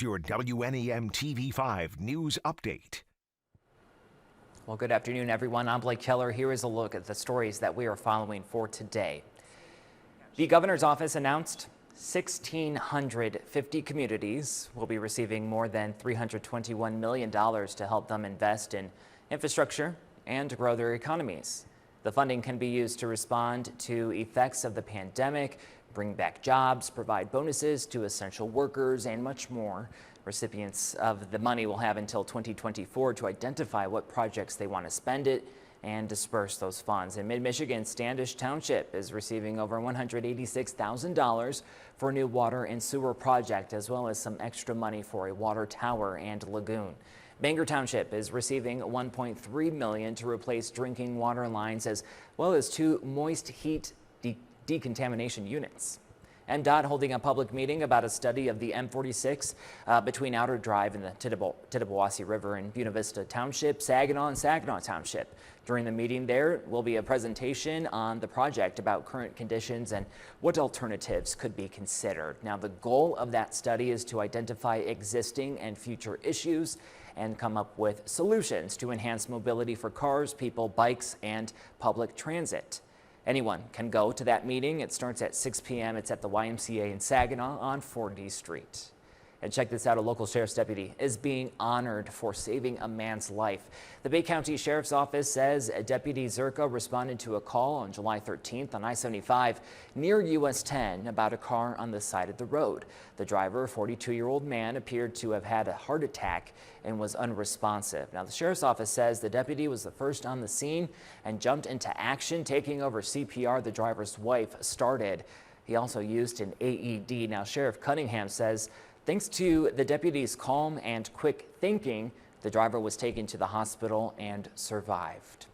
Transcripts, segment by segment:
your WNEM TV5 News Update. Well, good afternoon, everyone. I'm Blake Keller. Here is a look at the stories that we are following for today. The governor's office announced 1,650 communities will be receiving more than $321 million to help them invest in infrastructure and grow their economies. The funding can be used to respond to effects of the pandemic, bring back jobs, provide bonuses to essential workers, and much more. Recipients of the money will have until 2024 to identify what projects they want to spend it and disperse those funds. In mid-Michigan, Standish Township is receiving over $186,000 for a new water and sewer project, as well as some extra money for a water tower and lagoon. Bangor Township is receiving $1.3 million to replace drinking water lines, as well as 2 moist heat decontamination units. NDOT holding a public meeting about a study of the M46 between Outer Drive and the Tittabawassee River in Buena Vista Township, Saginaw, and Saginaw Township. During the meeting, there will be a presentation on the project about current conditions and what alternatives could be considered. Now, the goal of that study is to identify existing and future issues and come up with solutions to enhance mobility for cars, people, bikes, and public transit. Anyone can go to that meeting. It starts at 6 p.m. It's at the YMCA in Saginaw on 4D Street. And check this out, a local sheriff's deputy is being honored for saving a man's life. The Bay County Sheriff's Office says Deputy Zerka responded to a call on July 13th on I-75 near US 10 about a car on the side of the road. The driver, a 42-year-old man, appeared to have had a heart attack and was unresponsive. Now, the Sheriff's Office says the deputy was the first on the scene and jumped into action, taking over CPR the driver's wife started. He also used an AED. Now, Sheriff Cunningham says thanks to the deputy's calm and quick thinking, the driver was taken to the hospital and survived.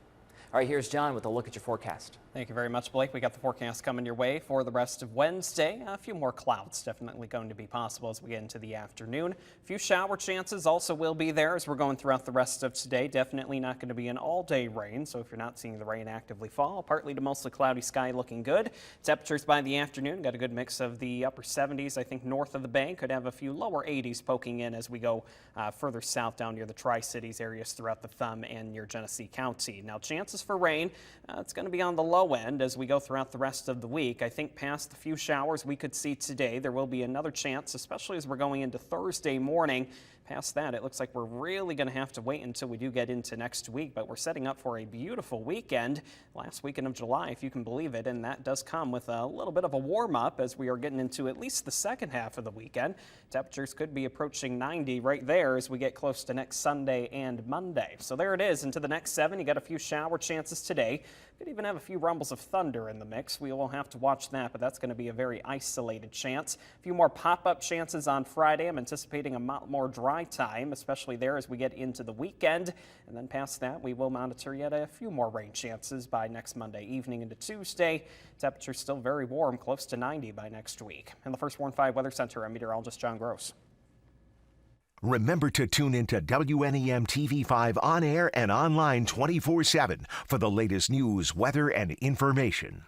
All right, here's John with a look at your forecast. Thank you very much, Blake. We got the forecast coming your way for the rest of Wednesday. A few more clouds definitely going to be possible as we get into the afternoon. A few shower chances also will be there as we're going throughout the rest of today. Definitely not going to be an all-day rain, so if you're not seeing the rain actively fall, partly to mostly cloudy sky looking good. Temperatures by the afternoon got a good mix of the upper 70s. I think north of the bay could have a few lower 80s poking in as we go further south down near the Tri-Cities areas throughout the Thumb and near Genesee County. Now, chances for rain, it's going to be on the low end as we go throughout the rest of the week. I think past the few showers we could see today, there will be another chance, especially as we're going into Thursday morning. Past that, it looks like we're really going to have to wait until we do get into next week, but we're setting up for a beautiful weekend, last weekend of July, if you can believe it, and that does come with a little bit of a warm-up as we are getting into at least the second half of the weekend. Temperatures could be approaching 90 right there as we get close to next Sunday and Monday. So there it is, into the next 7. You got a few shower chances today. Could even have a few rumbles of thunder in the mix. We will have to watch that, but that's going to be a very isolated chance. A few more pop-up chances on Friday. I'm anticipating a lot more dry time, especially there as we get into the weekend. And then past that, we will monitor yet a few more rain chances by next Monday evening into Tuesday. Temperatures still very warm, close to 90 by next week. In the First Warn 5 Weather Center, I'm meteorologist John Gross. Remember to tune into WNEM TV5 on air and online 24/7 for the latest news, weather, and information.